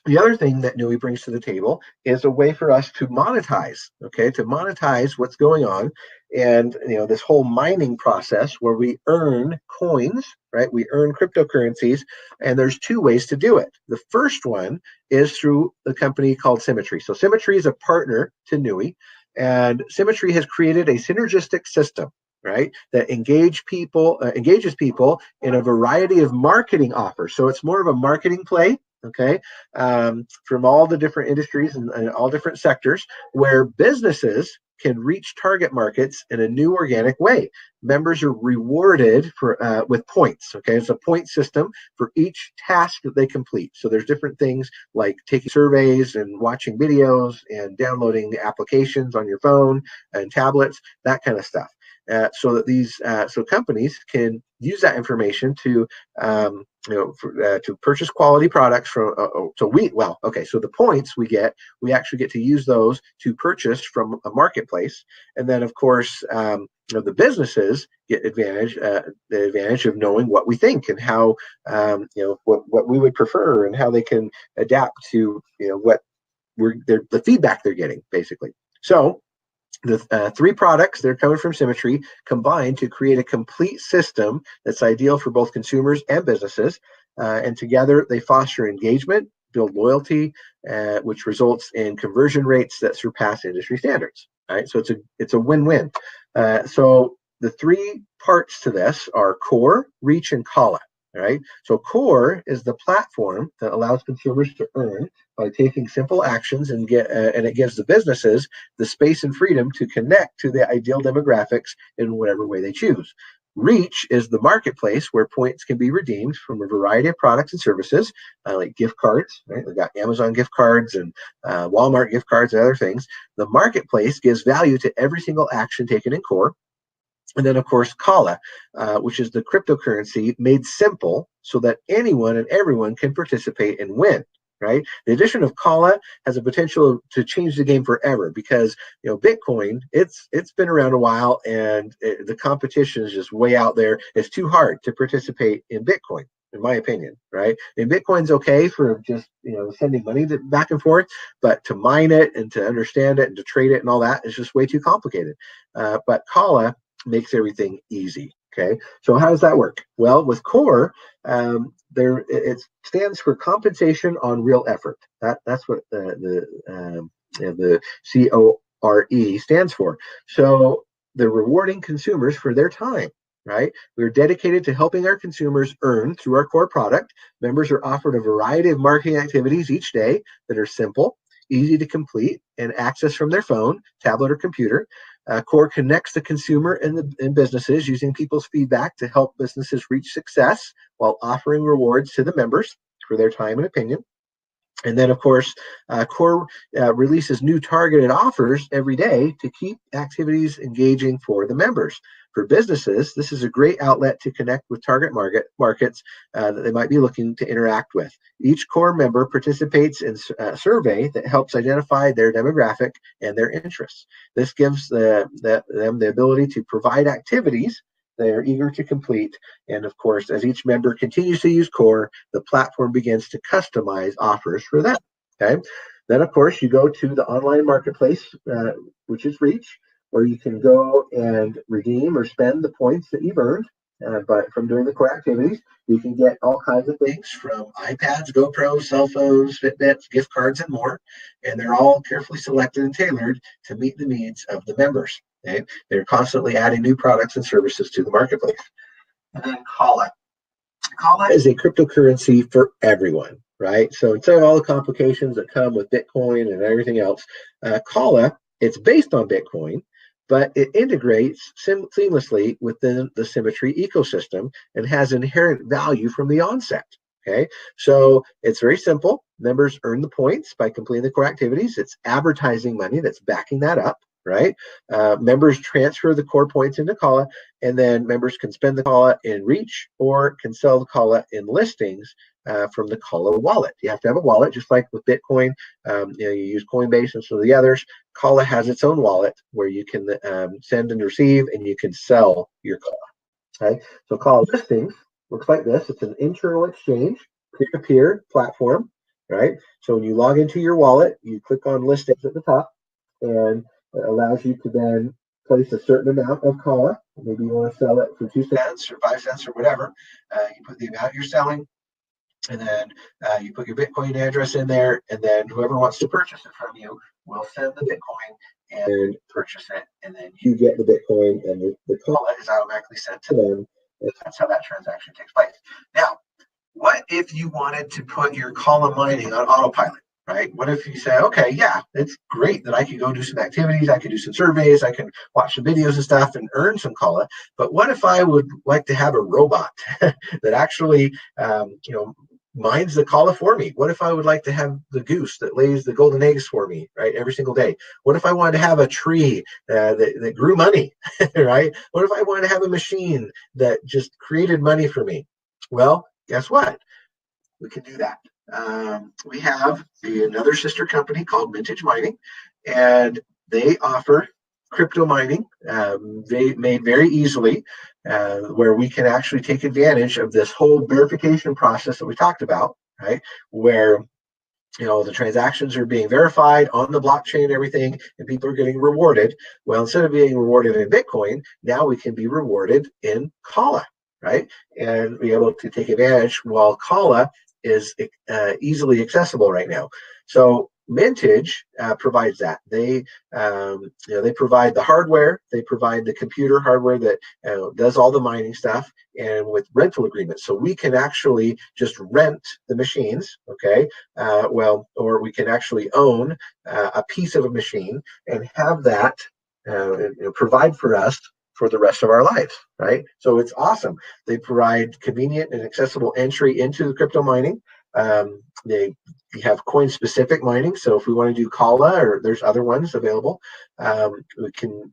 the other thing that NUI brings to the table is a way for us to monetize, okay, to monetize what's going on. And, this whole mining process where we earn coins, right? We earn cryptocurrencies, and there's two ways to do it. The first one is through a company called Symmetry. So Symmetry is a partner to NUI, and Symmetry has created a synergistic system, right, that engages people in a variety of marketing offers. So it's more of a marketing play, okay, from all the different industries and all different sectors where businesses can reach target markets in a new organic way. Members are rewarded with points. Okay, it's a point system for each task that they complete. So there's different things like taking surveys and watching videos and downloading applications on your phone and tablets, that kind of stuff. So that so companies can use that information to to purchase quality products from. So the points we actually get to use those to purchase from a marketplace, and then of course the businesses get the advantage of knowing what we think and how what we would prefer and how they can adapt to what the feedback they're getting basically. So the three products that are coming from Symmetry combine to create a complete system that's ideal for both consumers and businesses. And together they foster engagement, build loyalty, which results in conversion rates that surpass industry standards. Right, so it's a win-win. So the three parts to this are Core, Reach, and Call It. Right, so Core is the platform that allows consumers to earn by taking simple actions and it gives the businesses the space and freedom to connect to the ideal demographics in whatever way they choose. Reach is the marketplace where points can be redeemed from a variety of products and services, like gift cards. Right? We've got Amazon gift cards and Walmart gift cards and other things. The marketplace gives value to every single action taken in Core. And then, of course, Kala, which is the cryptocurrency made simple so that anyone and everyone can participate and win. Right. The addition of Kala has a potential to change the game forever because Bitcoin it's been around a while and the competition is just way out there. It's too hard to participate in Bitcoin, in my opinion. Right. And Bitcoin's okay for just sending money back and forth, but to mine it and to understand it and to trade it and all that is just way too complicated. But Kala makes everything easy. Okay, so how does that work? Well, with CORE, it stands for compensation on real effort. That's what the CORE stands for. So they're rewarding consumers for their time. Right? We're dedicated to helping our consumers earn through our core product. Members are offered a variety of marketing activities each day that are simple, easy to complete, and access from their phone, tablet, or computer. CORE connects the consumer and businesses using people's feedback to help businesses reach success while offering rewards to the members for their time and opinion. And then, of course, CORE releases new targeted offers every day to keep activities engaging for the members. For businesses, this is a great outlet to connect with target markets that they might be looking to interact with. Each CORE member participates in a survey that helps identify their demographic and their interests. This gives them the ability to provide activities they are eager to complete. And of course, as each member continues to use CORE, the platform begins to customize offers for them. Okay. Then, of course, you go to the online marketplace, which is Reach, where you can go and redeem or spend the points that you've earned. But from doing the core activities, you can get all kinds of things from iPads, GoPros, cell phones, Fitbits, gift cards, and more. And they're all carefully selected and tailored to meet the needs of the members. Okay? They're constantly adding new products and services to the marketplace. And then Kala. Kala is a cryptocurrency for everyone, right? So instead of all the complications that come with Bitcoin and everything else, Kala, it's based on Bitcoin, but it integrates seamlessly within the Symmetry ecosystem and has inherent value from the onset. Okay, so it's very simple. Members earn the points by completing the core activities. It's advertising money that's backing that up, right? Members transfer the core points into Kala, and then members can spend the Kala in Reach or can sell the Kala in listings from the Kala wallet. You have to have a wallet, just like with Bitcoin. You use Coinbase and some of the others. Kala has its own wallet where you can send and receive, and you can sell your Kala. Okay, so Kala listings looks like this. It's an internal exchange, peer-to-peer platform, right? So when you log into your wallet, you click on listings at the top, and it allows you to then place a certain amount of Kala. Maybe you want to sell it for 2 cents or 5 cents or whatever. You put the amount you're selling, and then you put your Bitcoin address in there, and then whoever wants to purchase it from you will send the Bitcoin and purchase it, and then you get the Bitcoin, and the Kala is automatically sent to them. That's how that transaction takes place. Now, what if you wanted to put your Kala mining on autopilot? Right? What if you say, okay, yeah, it's great that I can go do some activities, I can do some surveys, I can watch some videos and stuff and earn some Kala. But what if I would like to have a robot that actually, mines the Kala for me? What if I would like to have the goose that lays the golden eggs for me, right, every single day? What if I wanted to have a tree that grew money, right? What if I wanted to have a machine that just created money for me? Well, guess what? We can do that. We have another sister company called Vintage Mining, and they offer crypto mining. They made very easily, where we can actually take advantage of this whole verification process that we talked about, right? Where the transactions are being verified on the blockchain and everything, and people are getting rewarded. Well, instead of being rewarded in Bitcoin, now we can be rewarded in Kala, right? And be able to take advantage while Kala is easily accessible right now. So Mintage provides that. They provide the hardware, they provide the computer hardware that does all the mining stuff, and with rental agreements. So we can actually just rent the machines, okay? Or we can actually own a piece of a machine and have that provide for us for the rest of our lives, right? So it's awesome. They provide convenient and accessible entry into the crypto mining. They have coin-specific mining. So if we want to do Kala, or there's other ones available, we can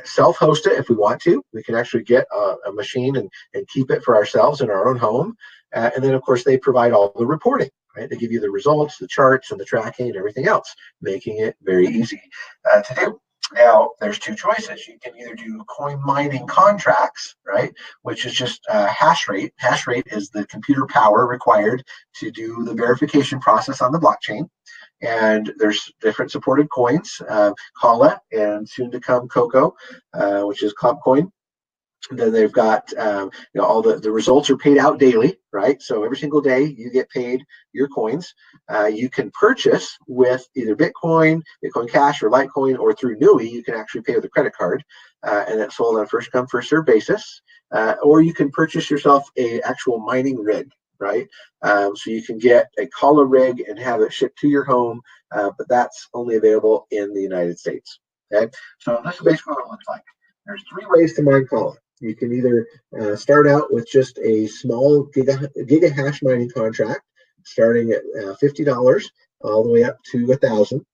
self-host it if we want to. We can actually get a machine and keep it for ourselves in our own home. And then, of course, they provide all the reporting. Right? They give you the results, the charts, and the tracking, and everything else, making it very easy to do. Now, there's two choices. You can either do coin mining contracts, right, which is just hash rate. Hash rate is the computer power required to do the verification process on the blockchain. And there's different supported coins, Kala, and soon to come Coco, which is Comp Coin. Then they've got all the results are paid out daily, right? So every single day you get paid your coins. You can purchase with either Bitcoin Cash, or Litecoin, or through Nui. You can actually pay with a credit card, and it's sold on first come first serve basis. Or you can purchase yourself a actual mining rig, right? So you can get a Kala rig and have it shipped to your home, but that's only available in the United States. Okay, so this is basically what it looks like. There's three ways to mine Kala. You can either start out with just a small giga hash mining contract, starting at $50 all the way up to 1,000,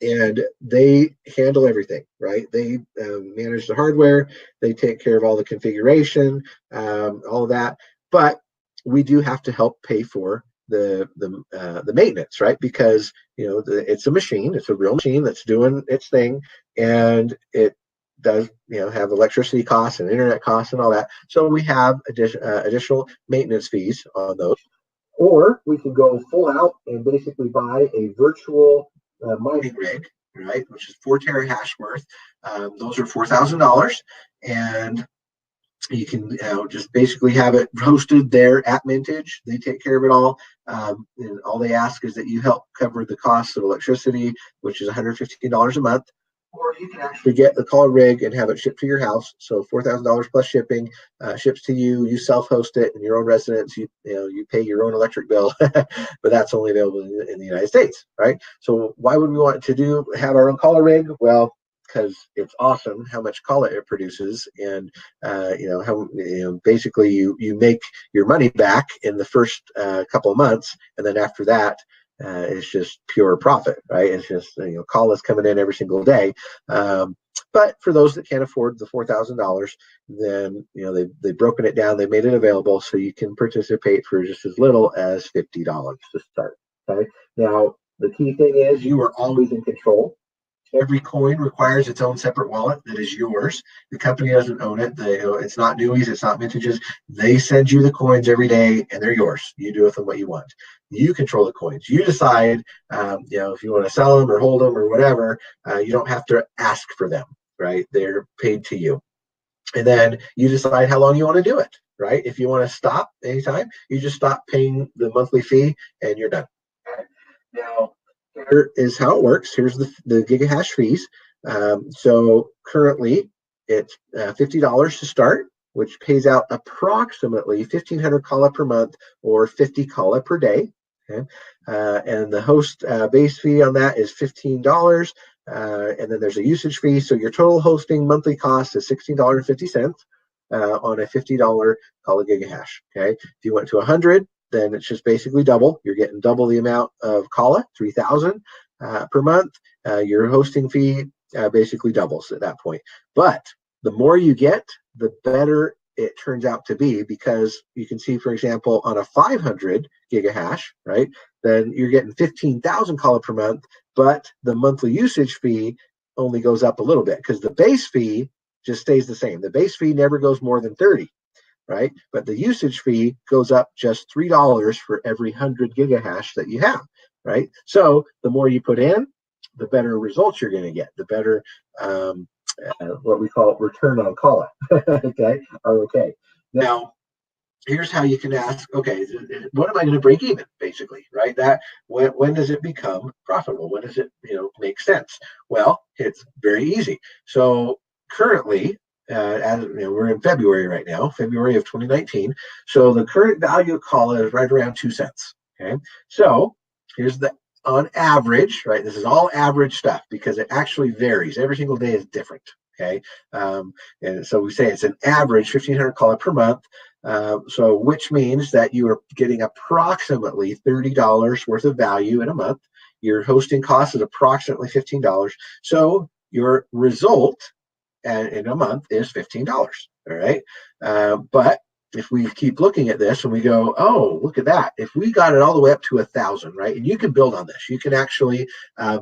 and they handle everything, right? They manage the hardware, they take care of all the configuration, all of that. But we do have to help pay for the maintenance, right? Because it's a machine, it's a real machine that's doing its thing, and it does have electricity costs and internet costs and all that. So we have additional maintenance fees on those. Or we can go full out and basically buy a virtual mining rig, right, which is 4 terahash worth. Those are $4,000, and you can just basically have it hosted there at Mintage. They take care of it all. And all they ask is that you help cover the cost of electricity, which is $115 a month. Or you can actually get the call rig and have it shipped to your house. So $4,000 plus shipping, ships to you. You self-host it in your own residence. You pay your own electric bill, but that's only available in the United States, right? So why would we want to have our own call rig? Well, because it's awesome how much call it produces, and how basically you make your money back in the first couple of months, and then after that it's just pure profit, right? It's just call is coming in every single day. But for those that can't afford the $4,000, then they've broken it down, they made it available, so you can participate for just as little as $50 to start. Okay. Now the key thing is you are always in control. Every coin requires its own separate wallet that is yours. The company doesn't own it. It's not Newies, it's not Mintages. They send you the coins every day, and they're yours. You do with them what you want. You control the coins. You decide, if you want to sell them or hold them or whatever. You don't have to ask for them, right? They're paid to you, and then you decide how long you want to do it, right? If you want to stop anytime, you just stop paying the monthly fee, and you're done. Okay. Now, here is how it works. Here's the gigahash fees. So currently it's $50 to start, which pays out approximately 1,500 kala per month, or 50 kala per day. Okay. And the host base fee on that is $15. And then there's a usage fee. So your total hosting monthly cost is $16.50 on a $50 kala gigahash. Okay. If you went to 100, then it's just basically double. You're getting double the amount of Kala, 3,000 per month. Your hosting fee basically doubles at that point. But the more you get, the better it turns out to be, because you can see, for example, on a 500 gigahash, right, then you're getting 15,000 Kala per month, but the monthly usage fee only goes up a little bit, because the base fee just stays the same. The base fee never goes more than 30. Right? But the usage fee goes up just $3 for every 100 gigahash that you have, right? So the more you put in, the better results you're going to get, the better what we call return on call okay, okay. Now, here's how you can ask, okay, what am I going to break even, basically, right? That when does it become profitable? When does it make sense? Well, it's very easy. So currently, we're in February right now, February of 2019. So the current value of Kala is right around 2 cents. Okay, so here's the on average, right? This is all average stuff, because it actually varies. Every single day is different. Okay, and so we say it's an average 1,500 Kala per month. So which means that you are getting approximately $30 worth of value in a month. Your hosting cost is approximately $15. So your result in a month is $15. All right. But if we keep looking at this and we go, oh, look at that. If we got it all the way up to 1,000, right? And you can build on this. You can actually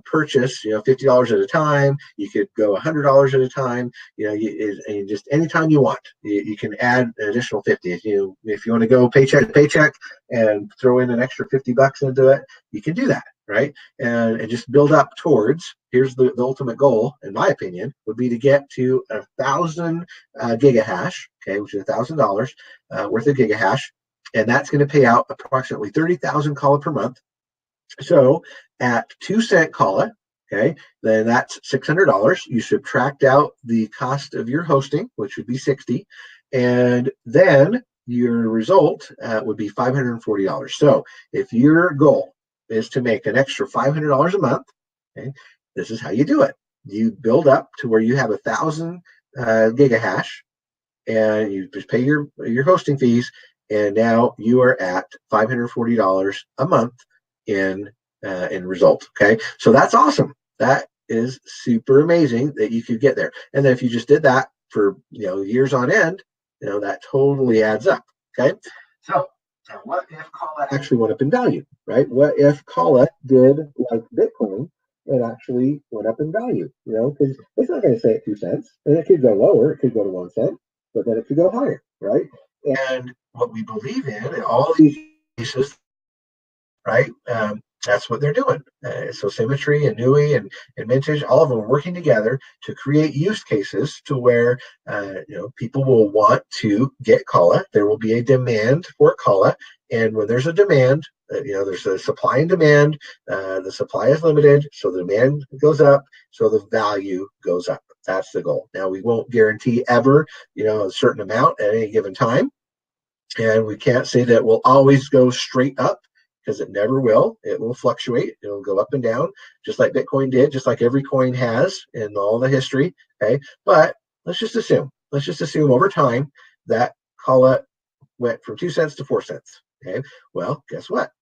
purchase, $50 at a time. You could go $100 at a time. And just anytime you want, you can add an additional 50. If you want to go paycheck to paycheck and throw in an extra $50 into it, you can do that, right? And just build up towards here's the ultimate goal, in my opinion, would be to get to 1,000 gigahash, okay, which is $1,000 worth of gigahash, and that's going to pay out approximately 30,000 kala per month. So at 2 cent kala, okay, then that's $600. You subtract out the cost of your hosting, which would be 60, and then your result would be $540. So if your goal is to make an extra $500 a month, okay, this is how you do it. You build up to where you have 1,000 gigahash, and you just pay your hosting fees, and now you are at $540 a month in result. Okay, so that's awesome. That is super amazing that you could get there. And then if you just did that for years on end, that totally adds up. Okay, so what if Kala actually went up in value, right? What if Kala did like Bitcoin? It actually went up in value, because it's not going to stay at 2 cents, and it could go lower. It could go to 1 cent, but then it could go higher, right? And what we believe in all these cases, right? That's what they're doing. So Symmetry and Nui and Mintage, all of them are working together to create use cases to where people will want to get Kala. There will be a demand for Kala, and when there's a demand, there's a supply and demand. The supply is limited, so the demand goes up, so the value goes up. That's the goal. Now we won't guarantee ever, a certain amount at any given time, and we can't say that we'll always go straight up, because it never will. It will fluctuate. It'll go up and down, just like Bitcoin did, just like every coin has in all the history. Okay, but let's just assume over time that Kala went from 2 cents to 4 cents. Okay, well, guess what?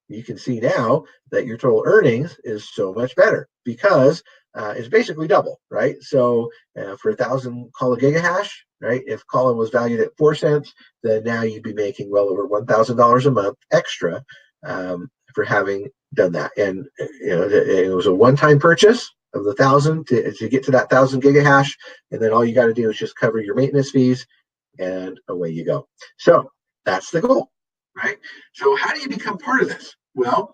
You can see now that your total earnings is so much better because it's basically double, right? So for 1,000 Kala gigahash, right? If Kala was valued at 4 cents, then now you'd be making well over $1,000 a month extra for having done that. And it was a one-time purchase of the 1,000 to get to that 1,000 gigahash, and then all you got to do is just cover your maintenance fees, and away you go. So that's the goal, right? So how do you become part of this? Well,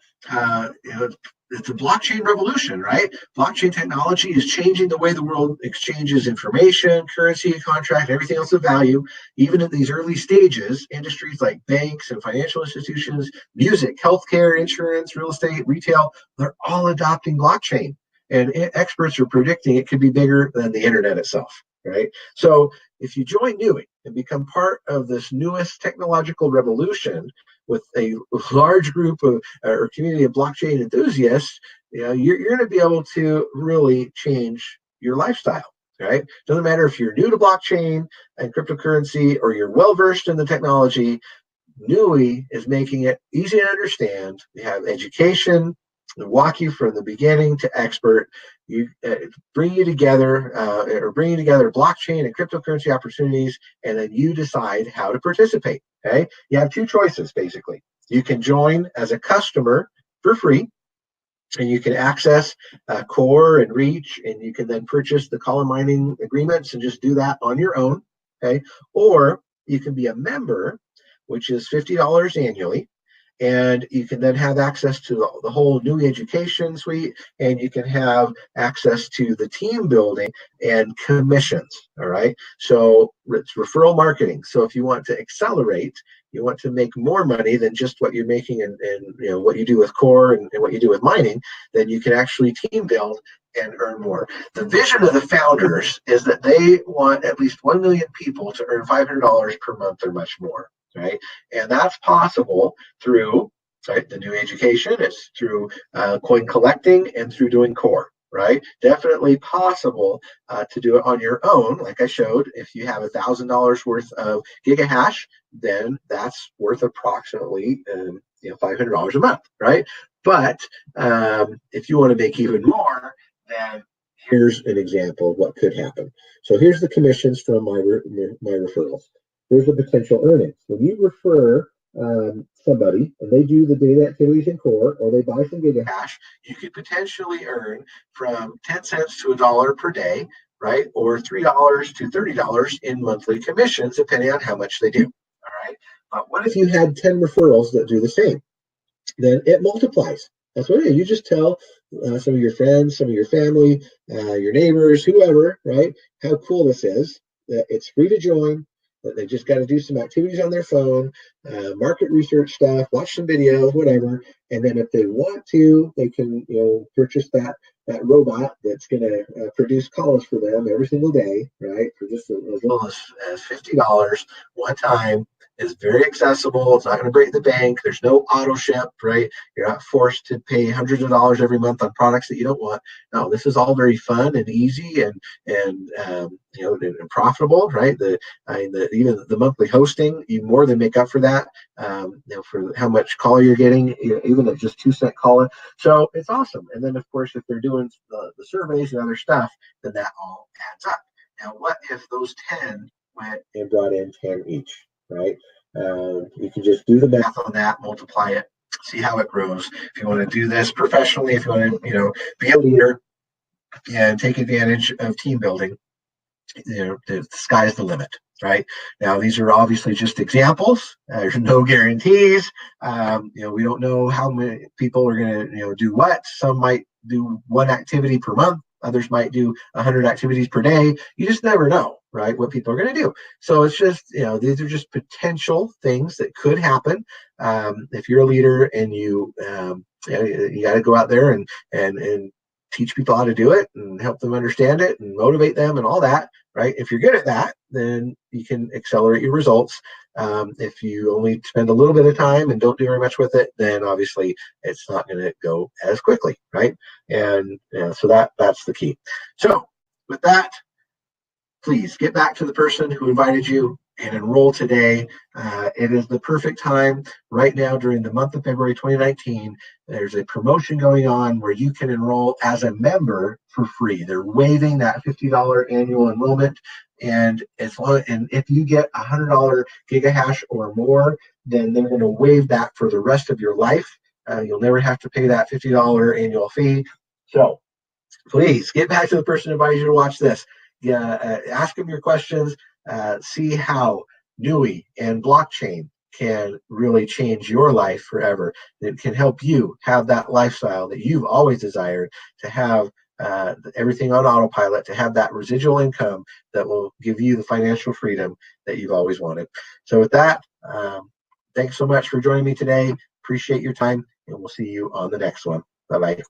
it's a blockchain revolution, right? Blockchain technology is changing the way the world exchanges information, currency, contract, everything else of value. Even in these early stages, industries like banks and financial institutions, music, healthcare, insurance, real estate, retail, they're all adopting blockchain. And experts are predicting it could be bigger than the internet itself, right? So if you join Nui and become part of this newest technological revolution with a large group of or community of blockchain enthusiasts, you're going to be able to really change your lifestyle, right? Doesn't matter if you're new to blockchain and cryptocurrency or you're well versed in the technology. Nui is making it easy to understand. We have education, walk you from the beginning to expert. You bring you together blockchain and cryptocurrency opportunities, and then you decide how to participate. Okay, you have two choices basically. You can join as a customer for free, and you can access Core and Reach, and you can then purchase the Kala mining agreements and just do that on your own. Okay, or you can be a member, which is $50 annually. And you can then have access to the whole Nui education suite, and you can have access to the team building and commissions. All right. So it's referral marketing. So if you want to accelerate, you want to make more money than just what you're making and what you do with Core and what you do with mining, then you can actually team build and earn more. The vision of the founders is that they want at least 1 million people to earn $500 per month or much more. Right, and that's possible through the Nui education. It's through coin collecting and through doing Core. Right, definitely possible to do it on your own. Like I showed, if you have $1,000 worth of gigahash, then that's worth approximately $500 a month. Right, but if you want to make even more, then here's an example of what could happen. So here's the commissions from my referrals. There's the potential earnings. When you refer somebody and they do the data activities in Core or they buy some gigahash, you could potentially earn from 10 cents to $1 per day, right? Or $3 to $30 in monthly commissions, depending on how much they do. All right. But what if you had 10 referrals that do the same? Then it multiplies. That's what it is. You just tell some of your friends, some of your family, your neighbors, whoever, right, how cool this is, that it's free to join, that they just got to do some activities on their phone, market research stuff, watch some videos, whatever. And then if they want to, they can, purchase that robot that's going to produce calls for them every single day, right, for just as little as $50 one time. Is very accessible. It's not going to break the bank. There's no auto ship, right? You're not forced to pay hundreds of dollars every month on products that you don't want. No, this is all very fun and easy and profitable, right? Even the monthly hosting, you more than make up for that. For how much call you're getting, even at just 2 cent call. So it's awesome. And then of course, if they're doing the surveys and other stuff, then that all adds up. Now, what if those 10 went and brought in 10 each, right? You can just do the math on that, multiply it, see how it grows. If you want to do this professionally, if you want to, be a leader and take advantage of team building, the sky's the limit. Right now, these are obviously just examples. There's no guarantees. We don't know how many people are going to, do what. Some might do one activity per month. Others might do 100 activities per day. You just never know, right? What people are going to do. So it's just, these are just potential things that could happen. If you're a leader and you got to go out there and teach people how to do it and help them understand it and motivate them and all that, right? If you're good at that, then you can accelerate your results. If you only spend a little bit of time and don't do very much with it, then obviously it's not going to go as quickly, right? And so that's the key. So with that, please get back to the person who invited you and enroll today. It is the perfect time right now during the month of February 2019. There's a promotion going on where you can enroll as a member for free. They're waiving that $50 annual enrollment. And if you get $100 gigahash or more, then they're going to waive that for the rest of your life. You'll never have to pay that $50 annual fee. So please get back to the person who invited you to watch this. Yeah, ask them your questions. See how NUI and blockchain can really change your life forever. It can help you have that lifestyle that you've always desired, to have everything on autopilot, to have that residual income that will give you the financial freedom that you've always wanted. So with that, thanks so much for joining me today. Appreciate your time, and we'll see you on the next one. Bye-bye.